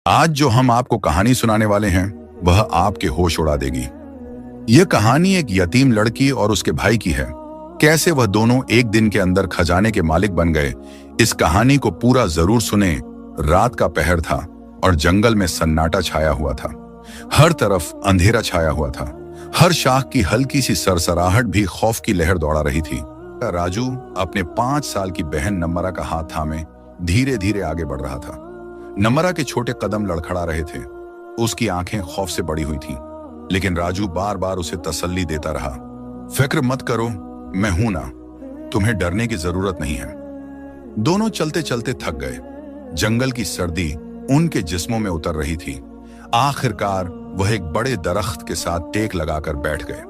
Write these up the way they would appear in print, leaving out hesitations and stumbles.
आज जो हम आपको कहानी सुनाने वाले हैं वह आपके होश उड़ा देगी। यह कहानी एक यतीम लड़की और उसके भाई की है। कैसे वह दोनों एक दिन के अंदर खजाने के मालिक बन गए, इस कहानी को पूरा जरूर सुने। रात का पहर था और जंगल में सन्नाटा छाया हुआ था। हर तरफ अंधेरा छाया हुआ था। हर शाख की हल्की सी सरसराहट भी खौफ की लहर दौड़ा रही थी। राजू अपने 5 साल की बहन नम्रा का हाथ थामे धीरे धीरे आगे बढ़ रहा था। नम्रा के छोटे कदम लड़खड़ा रहे थे। उसकी आंखें खौफ से बड़ी हुई थीं, लेकिन राजू बार बार उसे तसल्ली देता रहा। फिक्र मत करो, मैं हूं ना, तुम्हें डरने की जरूरत नहीं है। दोनों चलते चलते थक गए। जंगल की सर्दी उनके जिस्मों में उतर रही थी। आखिरकार वह एक बड़े दरख्त के साथ टेक लगाकर बैठ गए।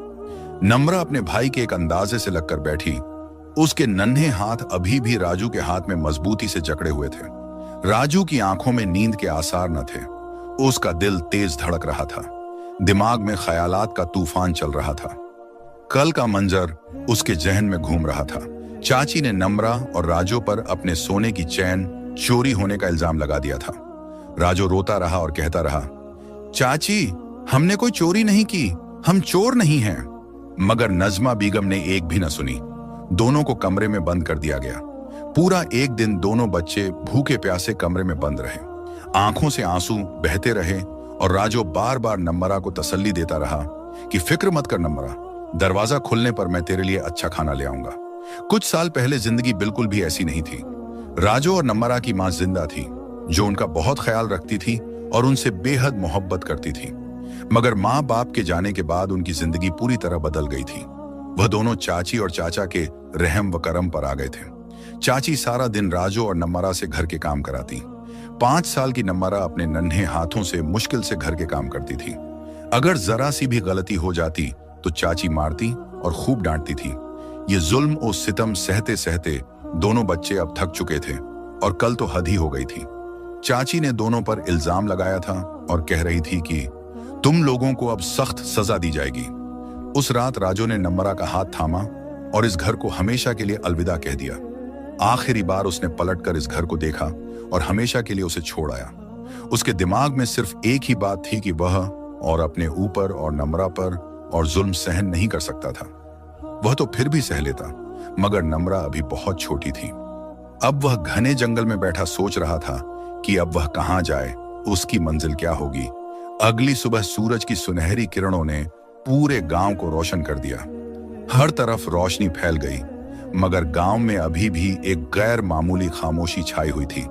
नम्रा अपने भाई के एक अंदाजे से लगकर बैठी। उसके नन्हे हाथ अभी भी राजू के हाथ में मजबूती से जकड़े हुए थे। राजू की आंखों में नींद के आसार न थे। उसका दिल तेज धड़क रहा था। दिमाग में ख्यालात का तूफान चल रहा था। कल का मंजर उसके जहन में घूम रहा था। चाची ने नम्रा और राजू पर अपने सोने की चैन चोरी होने का इल्जाम लगा दिया था। राजू रोता रहा और कहता रहा, चाची, हमने कोई चोरी नहीं की, हम चोर नहीं हैं। मगर नजमा बेगम ने एक भी न सुनी। दोनों को कमरे में बंद कर दिया गया। पूरा एक दिन दोनों बच्चे भूखे प्यासे कमरे में बंद रहे। आंखों से आंसू बहते रहे और राजू बार बार नम्रा को तसल्ली देता रहा कि फिक्र मत कर नम्रा, दरवाजा खुलने पर मैं तेरे लिए अच्छा खाना ले आऊंगा। कुछ साल पहले जिंदगी बिल्कुल भी ऐसी नहीं थी। राजू और नम्रा की मां जिंदा थी, जो उनका बहुत ख्याल रखती थी और उनसे बेहद मोहब्बत करती थी। मगर माँ बाप के जाने के बाद उनकी जिंदगी पूरी तरह बदल गई थी। वह दोनों चाची और चाचा के रहम व करम पर आ गए थे। चाची सारा दिन राजू और नम्रा से घर के काम कराती। 5 साल की नम्रा अपने नन्हे हाथों से मुश्किल से घर के काम करती थी। अगर जरा सी भी गलती हो जाती तो चाची मारती और खूब डांटती थी। ये जुल्म और सितम सहते सहते दोनों बच्चे अब थक चुके थे और कल तो हद ही हो गई थी। चाची ने दोनों पर इल्जाम लगाया था और कह रही थी कि तुम लोगों को अब सख्त सजा दी जाएगी। उस रात राजू ने नम्रा का हाथ थामा और इस घर को हमेशा के लिए अलविदा कह दिया। आखिरी बार उसने पलटकर इस घर को देखा और हमेशा के लिए उसे छोड़ आया। उसके दिमाग में सिर्फ एक ही बात थी कि वह और अपने ऊपर और नम्रा पर और जुल्म सहन नहीं कर सकता था। वह तो फिर भी सह लेता, मगर नम्रा अभी बहुत छोटी थी। अब वह घने जंगल में बैठा सोच रहा था कि अब वह कहां जाए, उसकी मंजिल क्या होगी। अगली सुबह सूरज की सुनहरी किरणों ने पूरे गांव को रोशन कर दिया। हर तरफ रोशनी फैल गई, मगर गांव में अभी भी एक गैर मामूली खामोशी छाई हुई थी।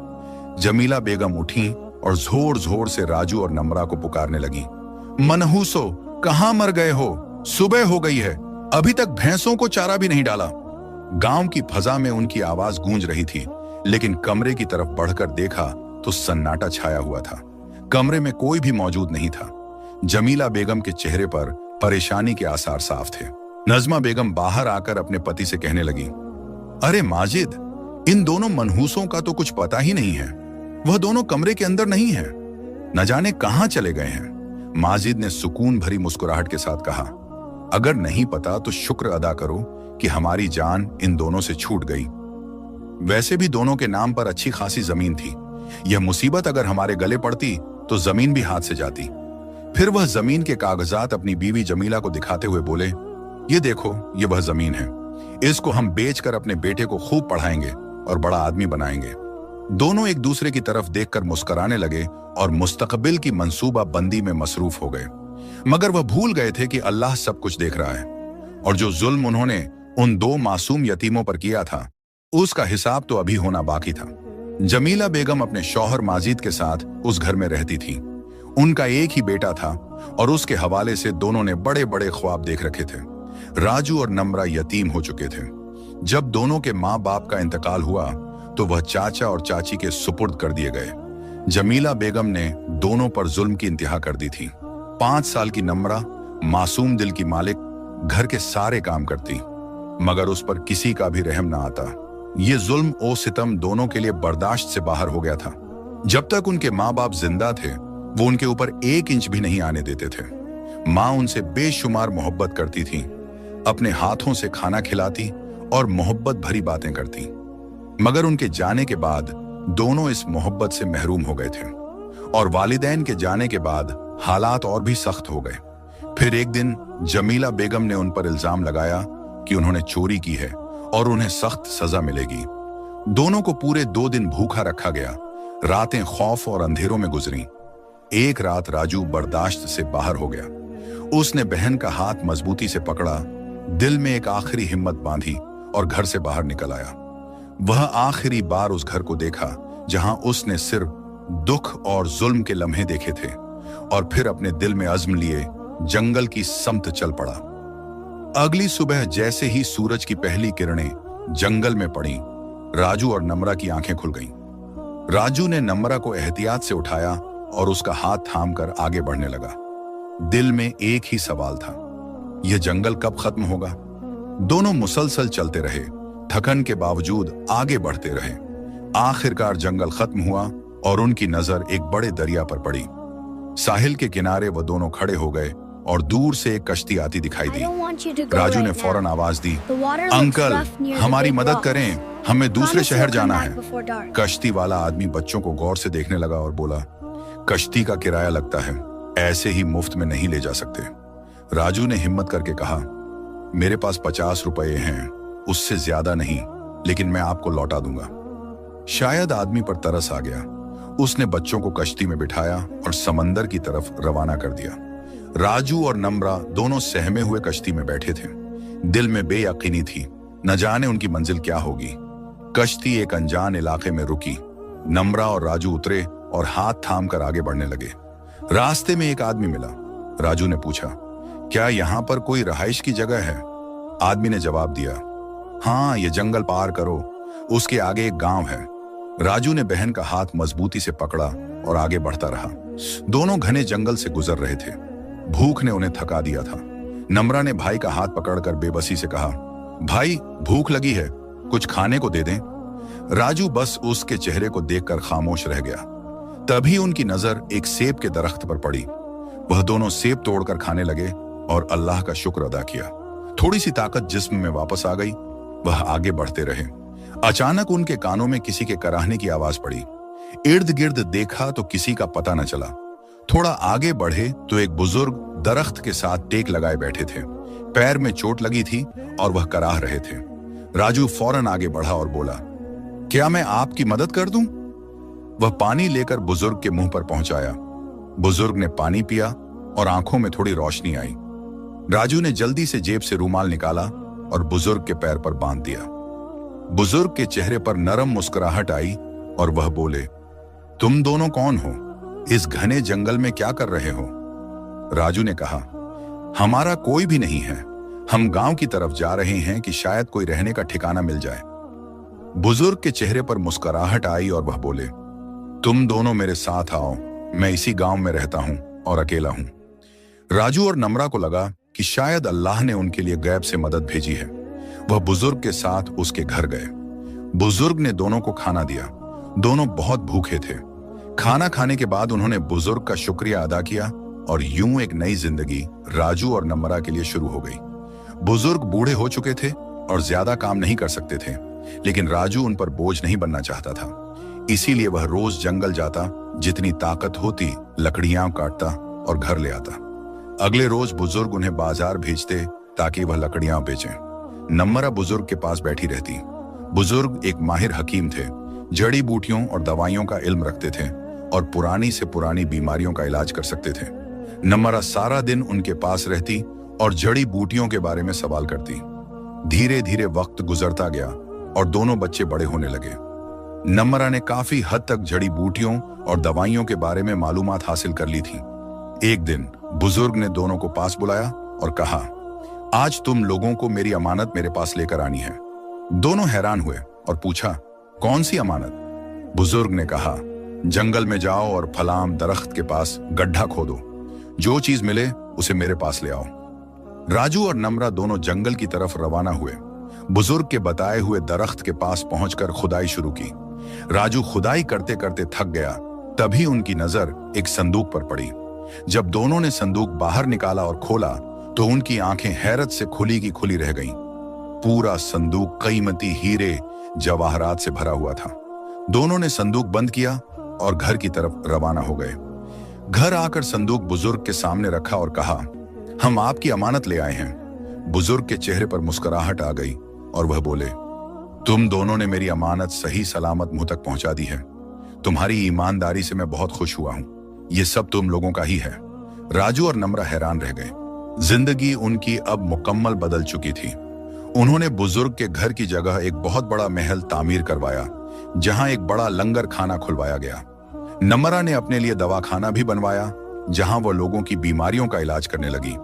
जमीला बेगम उठी और जोर जोर से राजू और नम्रा को पुकारने लगी, मनहूसो, कहां मर गए हो? सुबह हो गई है, अभी तक भैंसों को चारा भी नहीं डाला। गांव की फजा में उनकी आवाज गूंज रही थी, लेकिन कमरे की तरफ बढ़कर देखा तो सन्नाटा छाया हुआ था। कमरे में कोई भी मौजूद नहीं था। जमीला बेगम के चेहरे पर परेशानी के आसार साफ थे। नजमा बेगम बाहर आकर अपने पति से कहने लगी, अरे माजिद, इन दोनों मनहूसों का तो कुछ पता ही नहीं है। वह दोनों कमरे के अंदर नहीं है, न जाने कहां चले गए हैं। माजिद ने सुकून भरी मुस्कुराहट के साथ कहा, अगर नहीं पता तो शुक्र अदा करो कि हमारी जान इन दोनों से छूट गई। वैसे भी दोनों के नाम पर अच्छी खासी जमीन थी। यह मुसीबत अगर हमारे गले पड़ती तो जमीन भी हाथ से जाती। फिर वह जमीन के कागजात अपनी बीवी जमीला को दिखाते हुए बोले, ये देखो, ये वह जमीन है। इसको हम बेचकर अपने बेटे को खूब पढ़ाएंगे और बड़ा आदमी बनाएंगे। दोनों एक दूसरे की तरफ देखकर मुस्कुराने लगे और मुस्तकबिल की मंसूबा बंदी में मसरूफ हो गए। मगर वह भूल गए थे कि अल्लाह सब कुछ देख रहा है और जो जुल्म उन्होंने उन 2 मासूम यतीमों पर किया था, उसका हिसाब तो अभी होना बाकी था। जमीला बेगम अपने शौहर माजिद के साथ उस घर में रहती थी। उनका एक ही बेटा था और उसके हवाले से दोनों ने बड़े बड़े ख्वाब देख रखे थे। राजू और नम्रा यतीम हो चुके थे। जब दोनों के माँ बाप का इंतकाल हुआ तो वह चाचा और चाची के सुपुर्द कर दिए गए। जमीला बेगम ने दोनों पर जुल्म की इंतहा कर दी थी। 5 साल की नम्रा मासूम दिल की मालिक घर के सारे काम करती, मगर उस पर किसी का भी रहम ना आता। ये जुल्म ओ सितम दोनों के लिए बर्दाश्त से बाहर हो गया था। जब तक उनके माँ बाप जिंदा थे, वो उनके ऊपर 1 इंच भी नहीं आने देते थे। माँ उनसे बेशुमार मोहब्बत करती थी, अपने हाथों से खाना खिलाती और मोहब्बत भरी बातें करती। मगर उनके जाने के बाद दोनों इस मोहब्बत से महरूम हो गए थे। और वालिदैन के जाने के बाद हालात और भी सख्त हो गए। फिर एक दिन जमीला बेगम ने उन पर इल्जाम लगाया कि उन्होंने चोरी की है और उन्हें सख्त सजा मिलेगी। दोनों को पूरे 2 दिन भूखा रखा गया। रातें खौफ और अंधेरों में गुजरी। एक रात राजू बर्दाश्त से बाहर हो गया। उसने बहन का हाथ मजबूती से पकड़ा, दिल में एक आखिरी हिम्मत बांधी और घर से बाहर निकल आया। वह आखिरी बार उस घर को देखा जहां उसने सिर्फ दुख और जुल्म के लम्हे देखे थे, और फिर अपने दिल में अज़्म लिए जंगल की समत चल पड़ा। अगली सुबह जैसे ही सूरज की पहली किरणें जंगल में पड़ी, राजू और नम्रा की आंखें खुल गईं। राजू ने नम्रा को एहतियात से उठाया और उसका हाथ थामकर आगे बढ़ने लगा। दिल में एक ही सवाल था, यह जंगल कब खत्म होगा? दोनों मुसलसल चलते रहे, थकन के बावजूद आगे बढ़ते रहे। आखिरकार जंगल खत्म हुआ और उनकी नजर एक बड़े दरिया पर पड़ी। साहिल के किनारे वो दोनों खड़े हो गए और दूर से एक कश्ती आती दिखाई दी। राजू ने फौरन आवाज दी, अंकल हमारी मदद करें, हमें दूसरे शहर जाना है। कश्ती वाला आदमी बच्चों को गौर से देखने लगा और बोला, कश्ती का किराया लगता है, ऐसे ही मुफ्त में नहीं ले जा सकते। राजू ने हिम्मत करके कहा, मेरे पास 50 रुपए हैं, उससे ज्यादा नहीं, लेकिन मैं आपको लौटा दूंगा। शायद आदमी पर तरस आ गया। उसने बच्चों को कश्ती में बिठाया और समंदर की तरफ रवाना कर दिया। राजू और नम्रा दोनों सहमे हुए कश्ती में बैठे थे। दिल में बेयकीनी थी, न जाने उनकी मंजिल क्या होगी। कश्ती एक अनजान इलाके में रुकी। नम्रा और राजू उतरे और हाथ थाम कर आगे बढ़ने लगे। रास्ते में एक आदमी मिला। राजू ने पूछा, क्या यहाँ पर कोई रहाइश की जगह है? आदमी ने जवाब दिया, हाँ, ये जंगल पार करो, उसके आगे एक गांव है। राजू ने बहन का हाथ मजबूती से पकड़ा और आगे बढ़ता रहा। दोनों घने जंगल से गुजर रहे थे। भूख ने उन्हें थका दिया था। नम्रा ने भाई का हाथ पकड़कर बेबसी से कहा, भाई भूख लगी है, कुछ खाने को दे दें। राजू बस उसके चेहरे को देखकर खामोश रह गया। तभी उनकी नजर एक सेब के दरख्त पर पड़ी। वह दोनों सेब तोड़कर खाने लगे और अल्लाह का शुक्र अदा किया। थोड़ी सी ताकत जिस्म में वापस आ गई। वह आगे बढ़ते रहे। अचानक उनके कानों में किसी के कराहने की आवाज पड़ी। इर्द गिर्द देखा तो किसी का पता न चला। थोड़ा आगे बढ़े तो एक बुजुर्ग दरख्त के साथ टेक लगाए बैठे थे। पैर में चोट लगी थी और वह कराह रहे थे। राजू फौरन आगे बढ़ा और बोला, क्या मैं आपकी मदद कर दूं? वह पानी लेकर बुजुर्ग के मुंह पर पहुंचाया। बुजुर्ग ने पानी पिया और आंखों में थोड़ी रोशनी आई। राजू ने जल्दी से जेब से रूमाल निकाला और बुजुर्ग के पैर पर बांध दिया। बुजुर्ग के चेहरे पर नरम मुस्कुराहट आई और वह बोले, तुम दोनों कौन हो? इस घने जंगल में क्या कर रहे हो? राजू ने कहा, हमारा कोई भी नहीं है, हम गांव की तरफ जा रहे हैं कि शायद कोई रहने का ठिकाना मिल जाए। बुजुर्ग के चेहरे पर मुस्कुराहट आई और वह बोले, तुम दोनों मेरे साथ आओ, मैं इसी गांव में रहता हूं और अकेला हूं। राजू और नम्रा को लगा कि शायद अल्लाह ने उनके लिए गैब से मदद भेजी है। वह बुजुर्ग के साथ उसके घर गए। बुजुर्ग ने दोनों को खाना दिया। दोनों बहुत भूखे थे। खाना खाने के बाद उन्होंने बुजुर्ग का शुक्रिया अदा किया और यूं एक नई जिंदगी राजू और नम्रा के लिए शुरू हो गई। बुजुर्ग बूढ़े हो चुके थे और ज्यादा काम नहीं कर सकते थे, लेकिन राजू उन पर बोझ नहीं बनना चाहता था। इसीलिए वह रोज जंगल जाता, जितनी ताकत होती लकड़ियां काटता और घर ले आता। अगले रोज बुजुर्ग उन्हें बाजार भेजते ताकि वह लकड़ियां बेचें। नम्रा बुजुर्ग के पास बैठी रहती। बुजुर्ग एक माहिर हकीम थे, जड़ी बूटियों और दवाइयों का इल्म रखते थे और पुरानी से पुरानी बीमारियों का इलाज कर सकते थे। नम्रा सारा दिन उनके पास रहती और जड़ी बूटियों के बारे में सवाल करती। धीरे धीरे वक्त गुजरता गया और दोनों बच्चे बड़े होने लगे। नम्रा ने काफी हद तक जड़ी बूटियों और दवाइयों के बारे में मालूमात हासिल कर ली थी। एक दिन बुजुर्ग ने दोनों को पास बुलाया और कहा, आज तुम लोगों को मेरी अमानत मेरे पास लेकर आनी है। दोनों हैरान हुए और पूछा, कौन सी अमानत? बुजुर्ग ने कहा, जंगल में जाओ और फलाम दरख्त के पास गड्ढा खोदो, जो चीज मिले उसे मेरे पास ले आओ। राजू और नम्रा दोनों जंगल की तरफ रवाना हुए। बुजुर्ग के बताए हुए दरख्त के पास पहुंचकर खुदाई शुरू की। राजू खुदाई करते करते थक गया। तभी उनकी नजर एक संदूक पर पड़ी। जब दोनों ने संदूक बाहर निकाला और खोला तो उनकी आंखें हैरत से खुली की खुली रह गईं। पूरा संदूक कीमती हीरे जवाहरात से भरा हुआ था। दोनों ने संदूक बंद किया और घर की तरफ रवाना हो गए। घर आकर संदूक बुजुर्ग के सामने रखा और कहा, हम आपकी अमानत ले आए हैं। बुजुर्ग के चेहरे पर मुस्कुराहट आ गई और वह बोले, तुम दोनों ने मेरी अमानत सही सलामत मुंह तक पहुंचा दी है। तुम्हारी ईमानदारी से मैं बहुत खुश हुआ हूं। ये सब तुम लोगों का ही है। राजू और नम्रा हैरान रह गए। जिंदगी उनकी अब मुकम्मल बदल चुकी थी। उन्होंने बुजुर्ग के घर की जगह एक बहुत बड़ा महल तामीर करवाया, जहां एक बड़ा लंगर खाना खुलवाया गया। नम्रा ने अपने लिए दवाखाना भी बनवाया, जहां वो लोगों की बीमारियों का इलाज करने लगी।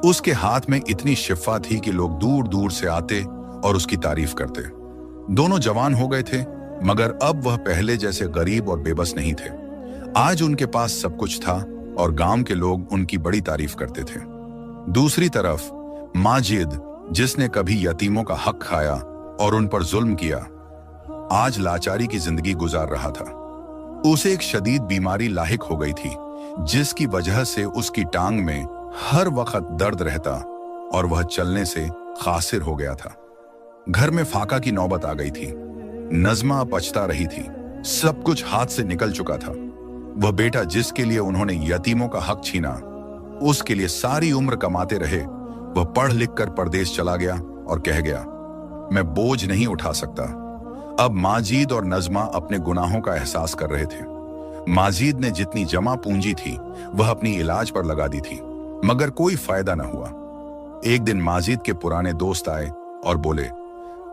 उसके हाथ में इतनी शिफा थी कि लोग दूर दूर से आते और उसकी तारीफ करते। दोनों जवान हो गए थे, मगर अब वह पहले जैसे गरीब और बेबस नहीं थे। आज उनके पास सब कुछ था और गांव के लोग उनकी बड़ी तारीफ करते थे। दूसरी तरफ माजिद, जिसने कभी यतीमों का हक खाया और उन पर जुल्म किया, आज लाचारी की जिंदगी गुजार रहा था। उसे एक शदीद बीमारी लाहिक हो गई थी, जिसकी वजह से उसकी टांग में हर वक्त दर्द रहता और वह चलने से खासिर हो गया था। घर में फाका की नौबत आ गई थी। नज़मा पछता रही थी। सब कुछ हाथ से निकल चुका था। वह बेटा जिसके लिए उन्होंने यतीमों का हक छीना, उसके लिए सारी उम्र कमाते रहे, वह पढ़ लिख कर परदेश चला गया और कह गया, मैं बोझ नहीं उठा सकता। अब माजिद और नज़मा अपने गुनाहों का एहसास कर रहे थे। माजिद ने जितनी जमा पूंजी थी वह अपनी इलाज पर लगा दी थी, मगर कोई फायदा न हुआ। एक दिन माजिद के पुराने दोस्त आए और बोले,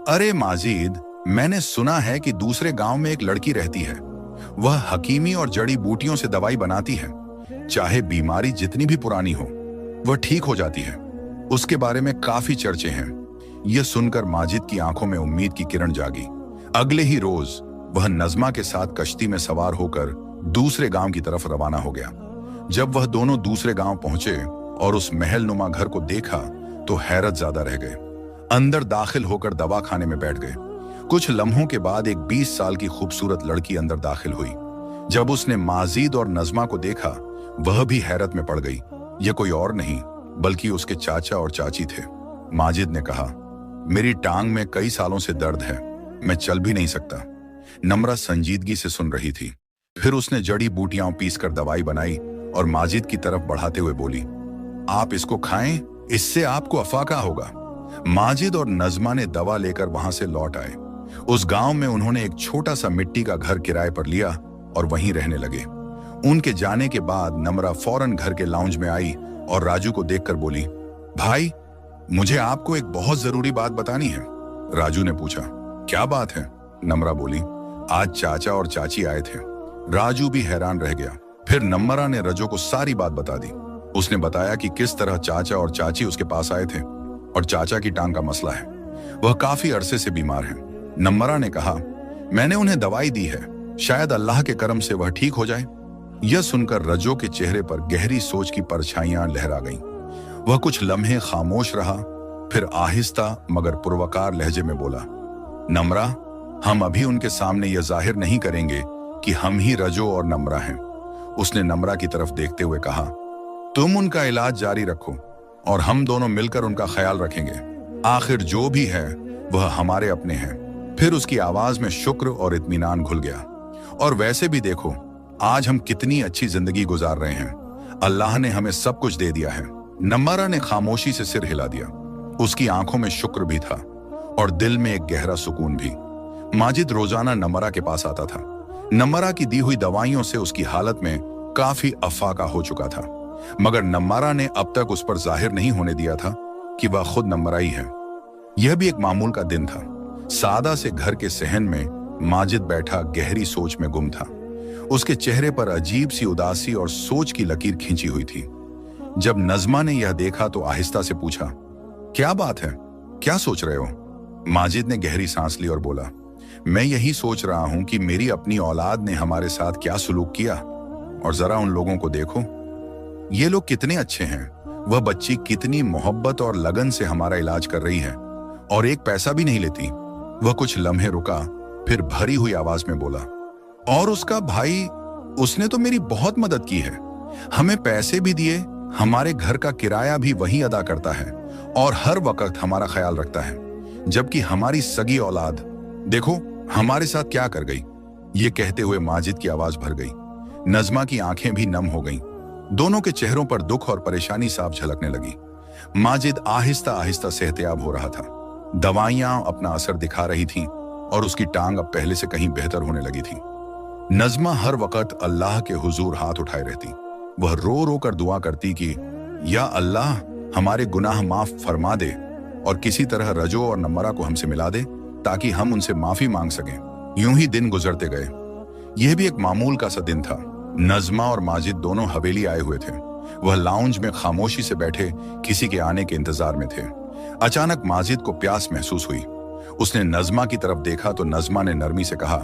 अरे माजिद, मैंने सुना है कि दूसरे गांव में एक लड़की रहती है। वह हकीमी और जड़ी बूटियों से दवाई बनाती है। चाहे बीमारी जितनी भी पुरानी हो, वह ठीक हो जाती है। उसके बारे में काफी चर्चे हैं। यह सुनकर माजिद की आंखों में उम्मीद की किरण जागी। अगले ही रोज वह नज़मा के साथ कश्ती में सवार होकर दूसरे गांव की तरफ रवाना हो गया। जब वह दोनों दूसरे गांव पहुंचे और उस महल नुमा घर को देखा तो हैरत ज्यादा रह गए। अंदर दाखिल होकर दवाखाने में बैठ गए। कुछ लम्हों के बाद एक 20 साल की खूबसूरत लड़की अंदर दाखिल हुई। जब उसने माजिद और नज़मा को देखा, वह भी हैरत में पड़ गई। यह कोई और नहीं बल्कि उसके चाचा और चाची थे। माजिद ने कहा, मेरी टांग में कई सालों से दर्द है, मैं चल भी नहीं सकता। नम्रा संजीदगी से सुन रही थी। फिर उसने जड़ी बूटियां पीसकर दवाई बनाई और माजिद की तरफ बढ़ाते हुए बोली, आप इसको खाएं, इससे आपको अफाका होगा। माजिद और नज़मा ने दवा लेकर वहां से लौट आए। उस गांव में उन्होंने एक छोटा सा मिट्टी का घर किराए पर लिया और वहीं रहने लगे। उनके जाने के बाद नम्रा फौरन घर के लाउंज में आई और राजू को देखकर बोली, भाई, मुझे आपको एक बहुत जरूरी बात बतानी है। राजू ने पूछा, क्या बात है? नम्रा बोली, आज चाचा और चाची आए थे। राजू भी हैरान रह गया। फिर नम्रा ने रजो को सारी बात बता दी। उसने बताया कि किस तरह चाचा और चाची उसके पास आए थे और चाचा की टांग का मसला है। वह काफी अरसे से बीमार है। नम्रा ने कहा, मैंने उन्हें दवाई दी है, शायद अल्लाह के करम से वह ठीक हो जाए। यह सुनकर रजो के चेहरे पर गहरी सोच की परछाइयां लहरा गईं। वह कुछ लम्हे खामोश रहा, फिर आहिस्ता मगर पुरवकार लहजे में बोला, नम्रा, हम अभी उनके सामने यह जाहिर नहीं करेंगे कि हम ही रजो और नम्रा हैं। उसने नम्रा की तरफ देखते हुए कहा, तुम उनका इलाज जारी रखो और हम दोनों मिलकर उनका ख्याल रखेंगे। आखिर जो भी है वह हमारे अपने हैं। फिर उसकी आवाज में शुक्र और इत्मीनान घुल गया। और वैसे भी देखो, आज हम कितनी अच्छी जिंदगी गुजार रहे हैं। अल्लाह ने हमें सब कुछ दे दिया है। नम्रा ने खामोशी से सिर हिला दिया। उसकी आंखों में शुक्र भी था और दिल में एक गहरा सुकून भी। माजिद रोजाना नम्रा के पास आता था। नम्रा की दी हुई दवाइयों से उसकी हालत में काफी अफाका हो चुका था, मगर नम्रा ने अब तक उस पर जाहिर नहीं होने दिया था कि वह खुद नम्रा ही है। यह भी एक मामूल का दिन था। सादा से घर के सहन में माजिद बैठा गहरी सोच में गुम था। उसके चेहरे पर अजीब सी उदासी और सोच की लकीर खींची हुई थी। जब नज़मा ने यह देखा तो आहिस्ता से पूछा, क्या बात है, क्या सोच रहे हो? माजिद ने गहरी सांस ली और बोला, मैं यही सोच रहा हूं कि मेरी अपनी औलाद ने हमारे साथ क्या सुलूक किया। और जरा उन लोगों को देखो, ये लोग कितने अच्छे हैं। वह बच्ची कितनी मोहब्बत और लगन से हमारा इलाज कर रही है और एक पैसा भी नहीं लेती। वह कुछ लम्हे रुका, फिर भरी हुई आवाज में बोला, और उसका भाई, उसने तो मेरी बहुत मदद की है। हमें पैसे भी दिए, हमारे घर का किराया भी वही अदा करता है और हर वक्त हमारा ख्याल रखता है। जबकि हमारी सगी औलाद देखो हमारे साथ क्या कर गई। ये कहते हुए माजिद की आवाज भर गई। नज़मा की आंखें भी नम हो गईं। दोनों के चेहरों पर दुख और परेशानी साफ झलकने लगी। माजिद आहिस्ता आहिस्ता सेहतयाब हो रहा था। दवाइयां अपना असर दिखा रही थीं और उसकी टांग अब पहले से कहीं बेहतर होने लगी थी। नज़मा हर वक्त अल्लाह के हुजूर हाथ उठाए रहती। वह रो रो कर दुआ करती कि या अल्लाह, हमारे गुनाह माफ फरमा दे और किसी तरह रजो और नम्रा को हमसे मिला दे ताकि हम उनसे माफी मांग सकें। यूं ही दिन गुजरते गए। यह भी एक मामूल का सा दिन था। नज़मा और माजिद दोनों हवेली आए हुए थे। वह लाउंज में खामोशी से बैठे किसी के आने के इंतजार में थे। अचानक माजिद को प्यास महसूस हुई। उसने नज़मा की तरफ देखा तो नज़मा ने नरमी से कहा,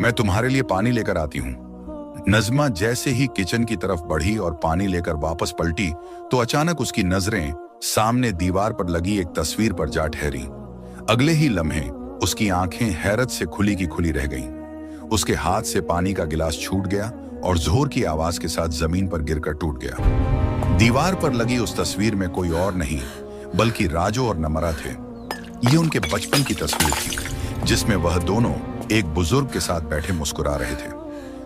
मैं तुम्हारे लिए पानी लेकर आती हूँ। नज़मा जैसे ही किचन की तरफ बढ़ी और पानी लेकर वापस पलटी तो अचानक उसकी नजरें सामने दीवार पर लगी एक तस्वीर पर जा ठहरी। अगले ही लम्हे उसकी आंखें हैरत से खुली की खुली रह गईं। उसके हाथ से पानी का गिलास छूट गया और जोर की आवाज के साथ जमीन पर गिरकर टूट गया। दीवार पर लगी उस तस्वीर में कोई और नहीं बल्कि राजू और नम्रा थे। ये उनके बचपन की तस्वीर थी जिसमें वह दोनों एक बुजुर्ग के साथ बैठे मुस्कुरा रहे थे।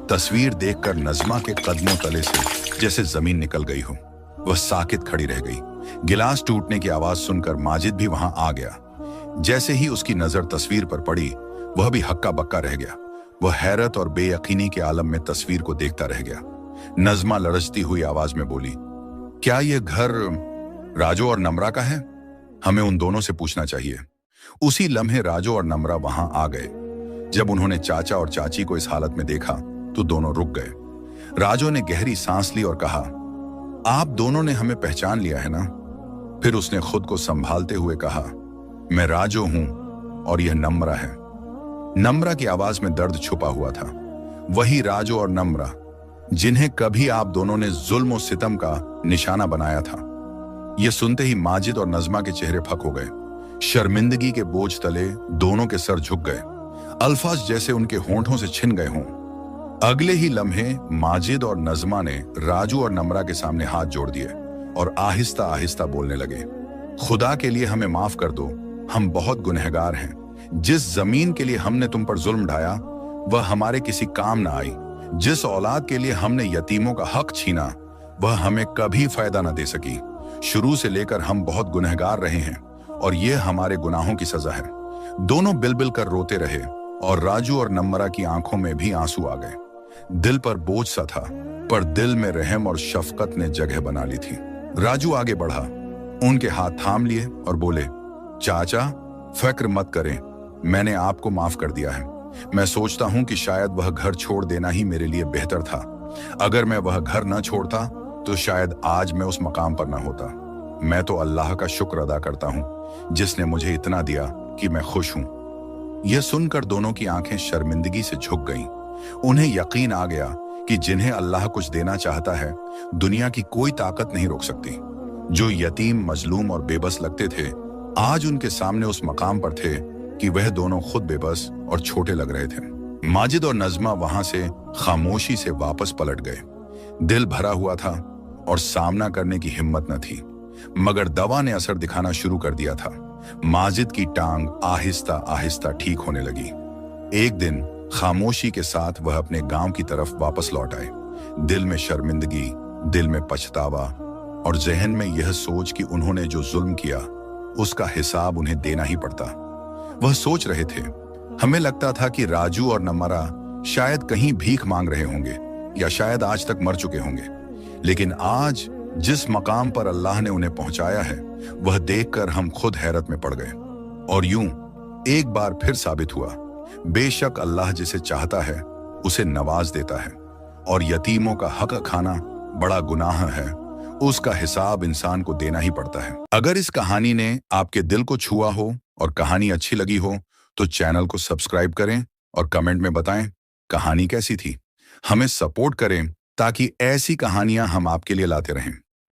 तस्वीर देखकर नज़मा के कदमों तले से जैसे जमीन निकल गई हो। वह साकित खड़ी रह गई। गिलास टूटने की आवाज सुनकर माजिद भी वहां आ गया। जैसे ही उसकी नजर तस्वीर पर पड़ी वह भी हक्का बक्का रह गया। वह हैरत और बेयकीनी के आलम में तस्वीर को देखता रह गया। नज़मा लड़चती हुई आवाज में बोली, क्या यह घर राजू और नम्रा का है? हमें उन दोनों से पूछना चाहिए। उसी लम्हे राजू और नम्रा वहां आ गए। जब उन्होंने चाचा और चाची को इस हालत में देखा तो दोनों रुक गए। राजू ने गहरी सांस ली और कहा, आप दोनों ने हमें पहचान लिया है ना? फिर उसने खुद को संभालते हुए कहा, मैं राजू हूं और यह नम्रा है। नम्रा की आवाज में दर्द छुपा हुआ था। वही राजू और नम्रा जिन्हें कभी आप दोनों ने जुल्म और सितम का निशाना बनाया था। यह सुनते ही माजिद और नज़मा के चेहरे फक हो गए। शर्मिंदगी के बोझ तले दोनों के सर झुक गए। अल्फाज जैसे उनके होंठों से छिन गए हों। अगले ही लम्हे माजिद और नज़मा ने राजू और नम्रा के सामने हाथ जोड़ दिए और आहिस्ता आहिस्ता बोलने लगे, खुदा के लिए हमें माफ कर दो, हम बहुत गुनहगार हैं। जिस जमीन के लिए हमने तुम पर जुल्म ढाया वह हमारे किसी काम ना आई। जिस औलाद के लिए हमने यतीमों का हक छीना वह हमें कभी फायदा न दे सकी। शुरू से लेकर हम बहुत गुनहगार रहे हैं और यह हमारे गुनाहों की सजा है। दोनों बिल कर रोते रहे और राजू और नम्रा की आंखों में भी आंसू आ गए। दिल पर बोझ सा था पर दिल में रहम और शफकत ने जगह बना ली थी। राजू आगे बढ़ा, उनके हाथ थाम लिए और बोले, चाचा फिक्र मत करें, मैंने आपको माफ कर दिया है। मैं सोचता हूं कि शायद वह घर छोड़ देना ही मेरे लिए बेहतर था। अगर मैं वह घर न छोड़ता तो शायद आज मैं उस मकाम पर न होता। मैं तो अल्लाह का शुक्र अदा करता हूं जिसने मुझे इतना दिया कि मैं खुश हूं। यह सुनकर दोनों की आंखें शर्मिंदगी से झुक गईं। उन्हें यकीन आ गया कि जिन्हें अल्लाह कुछ देना चाहता है दुनिया की कोई ताकत नहीं रोक सकती। जो यतीम, मजलूम और बेबस लगते थे आज उनके सामने उस मकाम पर थे कि वह दोनों खुद बेबस और छोटे लग रहे थे। माजिद और नज़मा वहां से खामोशी से वापस पलट गए। दिल भरा हुआ था और सामना करने की हिम्मत न थी, मगर दवा ने असर दिखाना शुरू कर दिया था। माजिद की टांग आहिस्ता आहिस्ता ठीक होने लगी। एक दिन खामोशी के साथ वह अपने गांव की तरफ वापस लौट आए। दिल में शर्मिंदगी, दिल में पछतावा और जहन में यह सोच कि उन्होंने जो जुल्म किया उसका हिसाब उन्हें देना ही पड़ता। वह सोच रहे थे, हमें लगता था कि राजू और नम्रा शायद कहीं भीख मांग रहे होंगे या शायद आज तक मर चुके होंगे, लेकिन आज जिस मकाम पर अल्लाह ने उन्हें पहुंचाया है वह देखकर हम खुद हैरत में पड़ गए। और यूं एक बार फिर साबित हुआ, बेशक अल्लाह जिसे चाहता है उसे नवाज देता है और यतीमों का हक खाना बड़ा गुनाह है, उसका हिसाब इंसान को देना ही पड़ता है। अगर इस कहानी ने आपके दिल को छुआ हो और कहानी अच्छी लगी हो तो चैनल को सब्सक्राइब करें और कमेंट में बताएं कहानी कैसी थी। हमें सपोर्ट करें ताकि ऐसी कहानियां हम आपके लिए लाते रहें।